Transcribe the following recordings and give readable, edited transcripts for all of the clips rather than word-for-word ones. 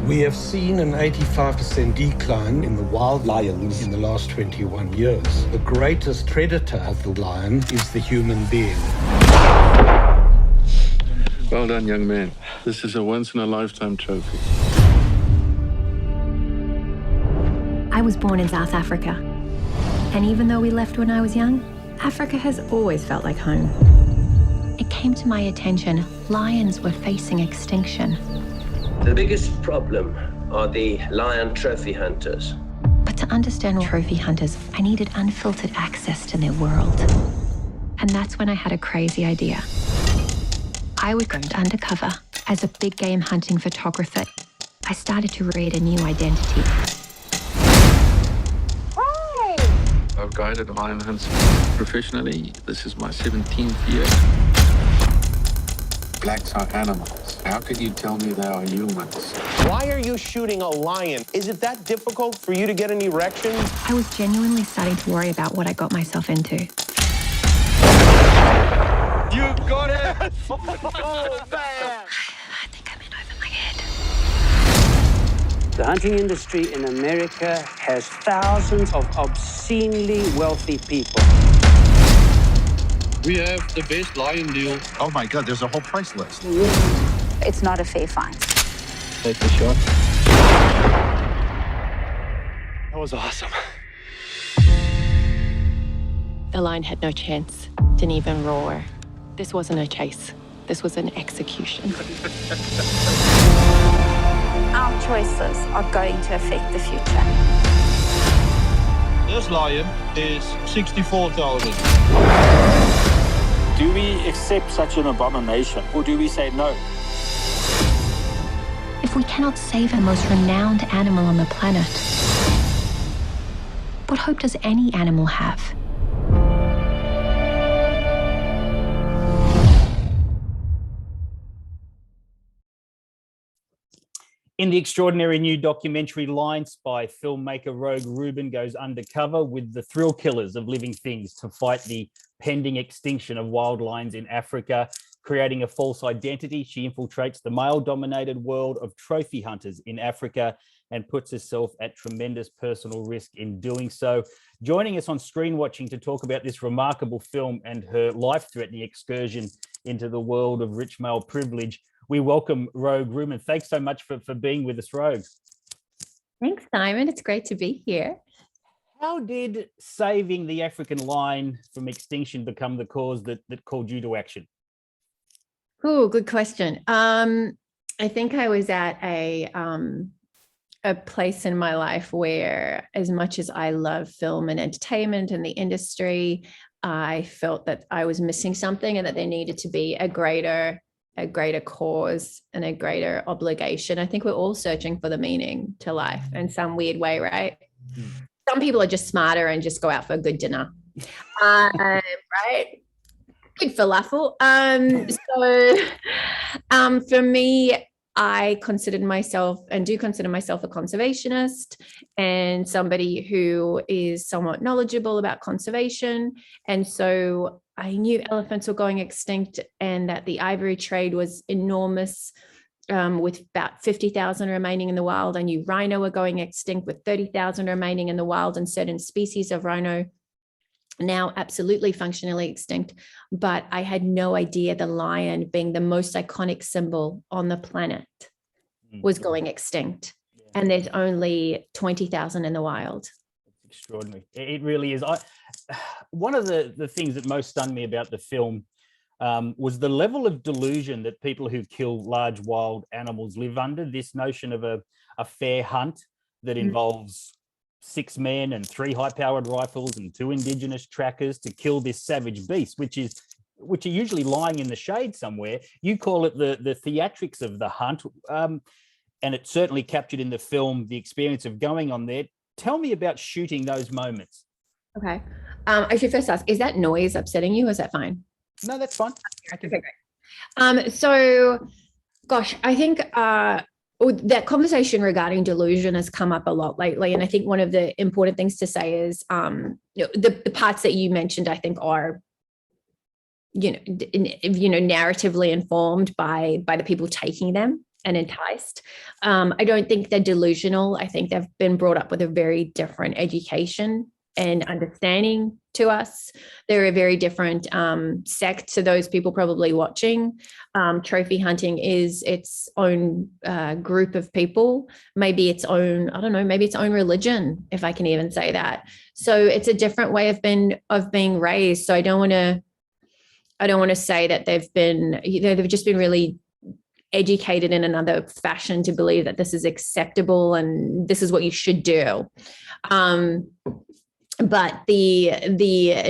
We have seen an 85% decline in the wild lions in the last 21 years. The greatest predator of the lion is the human being. Well done, young man. This is a once-in-a-lifetime trophy. I was born in South Africa. And even though we left when I was young, Africa has always felt like home. It came to my attention, lions were facing extinction. The biggest problem are the lion trophy hunters. But to understand trophy hunters, I needed unfiltered access to their world. And that's when I had a crazy idea. I would go undercover as a big game hunting photographer. I started to create a new identity. I've guided lion hunts professionally. This is my 17th year. Blacks are animals. How could you tell me they are humans? Why are you shooting a lion? Is it that difficult for you to get an erection? I was genuinely starting to worry about what I got myself into. You got it! Oh, man! I think I'm in over my head. The hunting industry in America has thousands of obscenely wealthy people. We have the best lion deal. Oh my God, there's a whole price list. It's not a fair find. Take the shot. That was awesome. The lion had no chance, didn't even roar. This wasn't a chase. This was an execution. Our choices are going to affect the future. This lion is 64,000. Do we accept such an abomination, or do we say no? If we cannot save the most renowned animal on the planet, what hope does any animal have? In the extraordinary new documentary Lion Spy, filmmaker Rogue Rubin goes undercover with the thrill killers of living things to fight the pending extinction of wild lions in Africa. Creating a false identity, she infiltrates the male-dominated world of trophy hunters in Africa and puts herself at tremendous personal risk in doing so. Joining us on Screen Watching to talk about this remarkable film and her life-threatening excursion into the world of rich male privilege, we welcome Rogue Rubin. Thanks so much for being with us, Rogue. Thanks, Simon. It's great to be here. How did saving the African lion from extinction become the cause that called you to action? Oh, good question. I think I was at a place in my life where, as much as I love film and entertainment and the industry, I felt that I was missing something and that there needed to be a greater cause and a greater obligation. I think we're all searching for the meaning to life in some weird way, right? Some people are just smarter and just go out for a good dinner, right? Good falafel. For me, I considered myself and do consider myself a conservationist and somebody who is somewhat knowledgeable about conservation. And so I knew elephants were going extinct and that the ivory trade was enormous, with about 50,000 remaining in the wild. I knew rhino were going extinct with 30,000 remaining in the wild, and certain species of rhino now absolutely functionally extinct. But I had no idea the lion, being the most iconic symbol on the planet, was going extinct. And there's only 20,000 in the wild. It's extraordinary. It really is. One of the things that most stunned me about the film was the level of delusion that people who kill large wild animals live under. This notion of a fair hunt that involves 6 men and 3 high-powered rifles and 2 indigenous trackers to kill this savage beast, which are usually lying in the shade somewhere. You call it the theatrics of the hunt, and it certainly captured in the film the experience of going on there. Tell me about shooting those moments. Okay. I should first ask, is that noise upsetting you or is that fine? No, that's fine. Okay, great. So, gosh, I think that conversation regarding delusion has come up a lot lately. And I think one of the important things to say is the parts that you mentioned, I think, are narratively informed by the people taking them and enticed. I don't think they're delusional. I think they've been brought up with a very different education and understanding to us. They're a very different sect to those people probably watching. Trophy hunting is its own group of people, maybe its own, I don't know, maybe its own religion, if I can even say that. So it's a different way of being raised. So I don't want to say that they've just been really educated in another fashion to believe that this is acceptable and this is what you should do. But the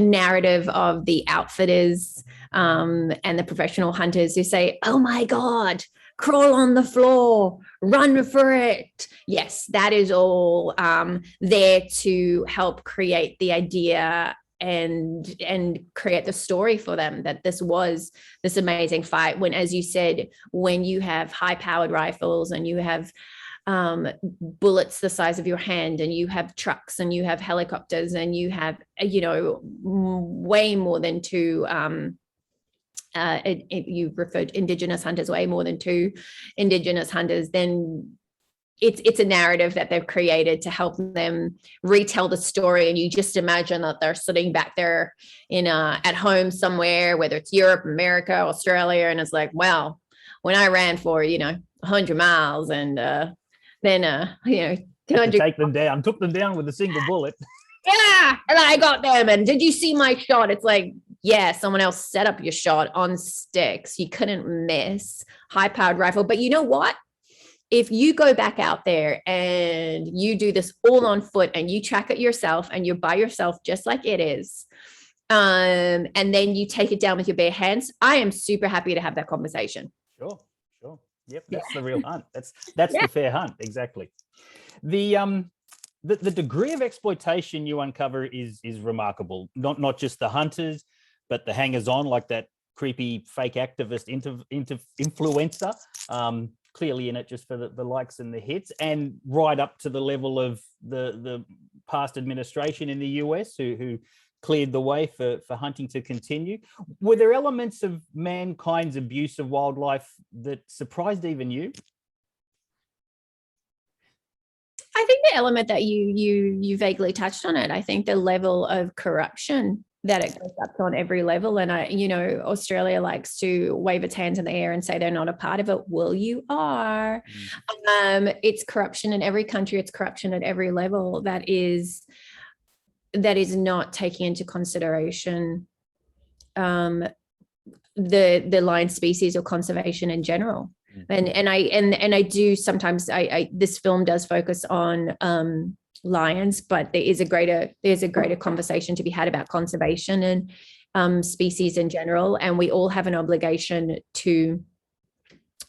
narrative of the outfitters and the professional hunters who say, oh my God, crawl on the floor, run for it. Yes, that is all there to help create the idea and create the story for them that this was this amazing fight. When, as you said, when you have high-powered rifles and you have bullets the size of your hand, and you have trucks and you have helicopters and you have, way more than two, you referred to Indigenous hunters, way more than two Indigenous hunters, then it's a narrative that they've created to help them retell the story. And you just imagine that they're sitting back there at home somewhere, whether it's Europe, America, Australia, and it's like, well, when I ran for 100 miles and then 200, take them down, took them down with a single bullet. Yeah, and I got them. And did you see my shot? It's like, yeah, someone else set up your shot on sticks. You couldn't miss. High-powered rifle. But you know what? If you go back out there and you do this all on foot and you track it yourself and you're by yourself just like it is, and then you take it down with your bare hands, I am super happy to have that conversation. Sure. Yep, that's the real hunt. That's the fair hunt, exactly. The degree of exploitation you uncover is remarkable. Not just the hunters, but the hangers-on, like that creepy fake activist influencer, clearly in it just for the likes and the hits, and right up to the level of the past administration in the US who cleared the way for hunting to continue. Were there elements of mankind's abuse of wildlife that surprised even you? I think the element that you vaguely touched on it. I think the level of corruption that it goes up to on every level. And Australia likes to wave its hands in the air and say they're not a part of it. Well, you are. It's corruption in every country. It's corruption at every level that is not taking into consideration the lion species or conservation in general. And I do sometimes this film does focus on lions, but there's a greater conversation to be had about conservation and species in general. And we all have an obligation to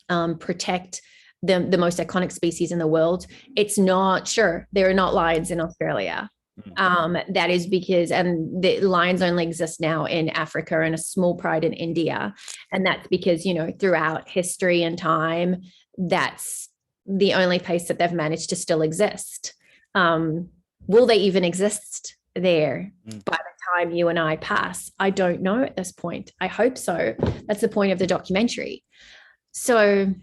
protect the most iconic species in the world. It's not, sure, there are not lions in Australia. That is because, and the lions only exist now in Africa and a small pride in India. And that's because, throughout history and time, that's the only place that they've managed to still exist. Will they even exist there by the time you and I pass? I don't know at this point. I hope so. That's the point of the documentary. So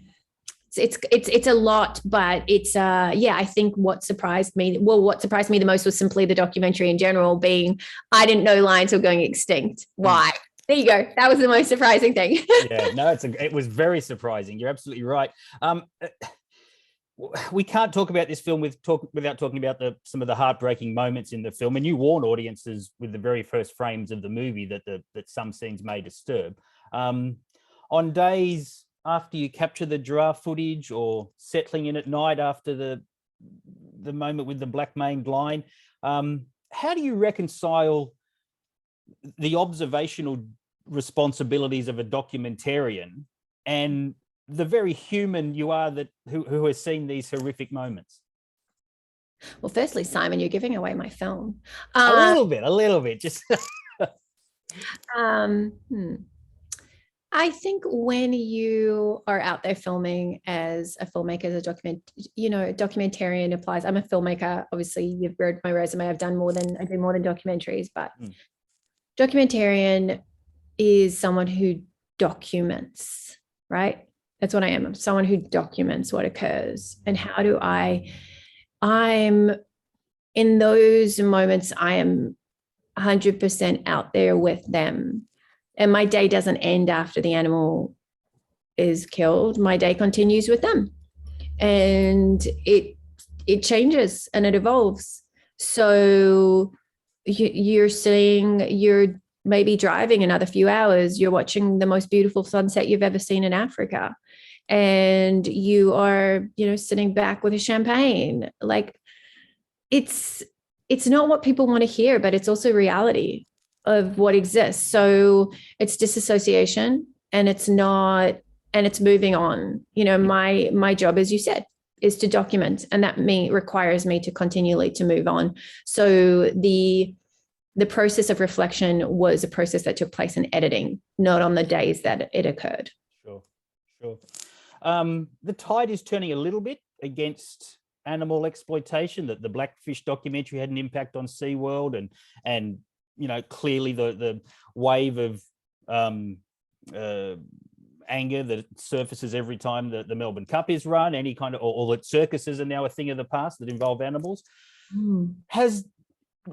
it's a lot, but it's I think what surprised me the most was simply the documentary in general being, I didn't know lions were going extinct. Why? There you go. That was the most surprising thing. Yeah, no, it was very surprising. You're absolutely right. We can't talk about this film without talking about some of the heartbreaking moments in the film. And you warn audiences with the very first frames of the movie that some scenes may disturb. On days after you capture the giraffe footage, or settling in at night after the moment with the black-maned lion, how do you reconcile the observational responsibilities of a documentarian and the very human you are who has seen these horrific moments? Well, firstly, Simon, you're giving away my film. A little bit, just. I think when you are out there filming as a filmmaker, as a documentarian applies. I'm a filmmaker. Obviously, you've read my resume. I do more than documentaries, but documentarian is someone who documents, right? That's what I am. I'm someone who documents what occurs. And how do I'm in those moments, I am 100% out there with them. And my day doesn't end after the animal is killed. My day continues with them. And it changes and it evolves. So you're maybe driving another few hours, you're watching the most beautiful sunset you've ever seen in Africa. And you are, sitting back with a champagne. Like, it's not what people want to hear, but it's also reality of what exists. So it's disassociation, and it's moving on. My job, as you said, is to document, and that requires me to continually to move on. So the process of reflection was a process that took place in editing, not on the days that it occurred. Sure. The tide is turning a little bit against animal exploitation. That the Blackfish documentary had an impact on SeaWorld, and clearly the wave of anger that surfaces every time the Melbourne Cup is run, any kind of, or that circuses are now a thing of the past that involve animals.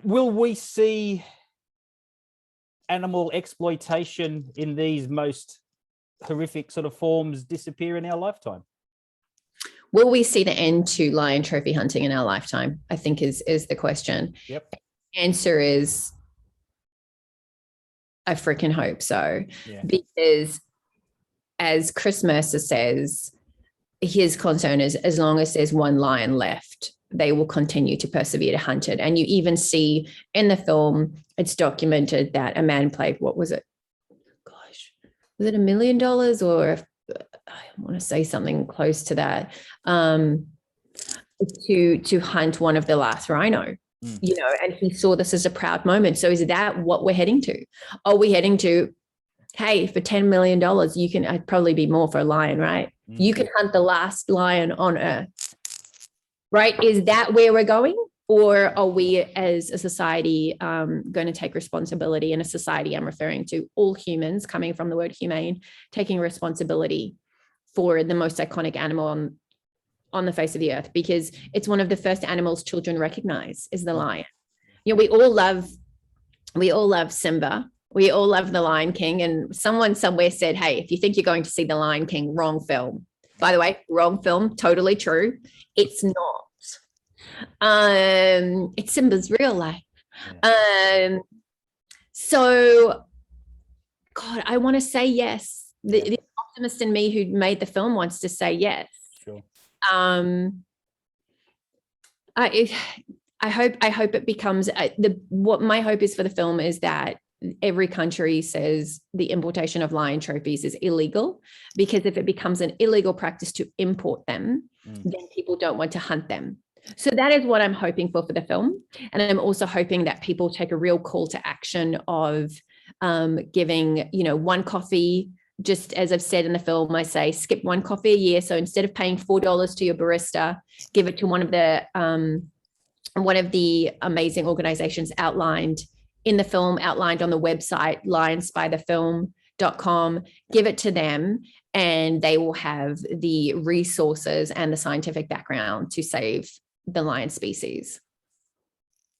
Will we see animal exploitation in these most horrific sort of forms disappear in our lifetime? Will we see the end to lion trophy hunting in our lifetime? I think is the question. Yep. Answer is, I freaking hope so. Yeah. Because as Chris Mercer says, his concern is as long as there's one lion left, they will continue to persevere to hunt it. And you even see in the film, it's documented that a man paid, what was it? Gosh, was it $1 million, or I want to say something close to that, to hunt one of the last rhino, and he saw this as a proud moment. So is that what we're heading to? Are we heading to, hey, for $10 million, you can, I'd probably be more for a lion, right? You can hunt the last lion on earth, right? Is that where we're going? Or are we as a society going to take responsibility? And a society, I'm referring to all humans, coming from the word humane, taking responsibility for the most iconic animal on the face of the earth, because it's one of the first animals children recognize is the lion. We all love Simba. We all love the Lion King. And someone somewhere said, hey, if you think you're going to see the Lion King, wrong film. By the way, wrong film, totally true. It's not. It's Simba's real life. So, God, I want to say yes. The optimist in me who made the film wants to say yes. Sure. I hope it becomes what my hope is for the film is that every country says the importation of lion trophies is illegal, because if it becomes an illegal practice to import them, then people don't want to hunt them. So that is what I'm hoping for the film. And I'm also hoping that people take a real call to action of giving, one coffee. Just as I've said in the film, I say skip one coffee a year. So instead of paying $4 to your barista, give it to one of the amazing organizations outlined in the film, outlined on the website, lionsbythefilm.com. Give it to them, and they will have the resources and the scientific background to save the lion species.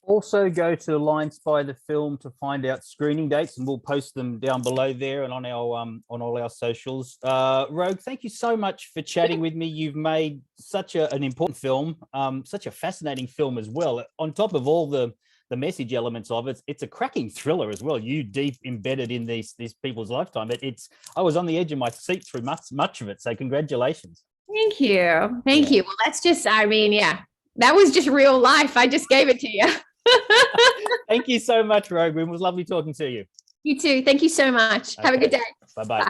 Also go to Lions by the Film to find out screening dates, and we'll post them down below there and on our on all our socials. Rogue, thank you so much for chatting with me. You've made such an important film, such a fascinating film as well. On top of all the message elements of it, it's a cracking thriller as well. You deep embedded in these people's lifetime. I was on the edge of my seat through much of it. So congratulations. Thank you. Well, that's just, that was just real life. I just gave it to you. Thank you so much, Rogue. It was lovely talking to you. You too. Thank you so much. Okay. Have a good day. Bye-bye. Bye.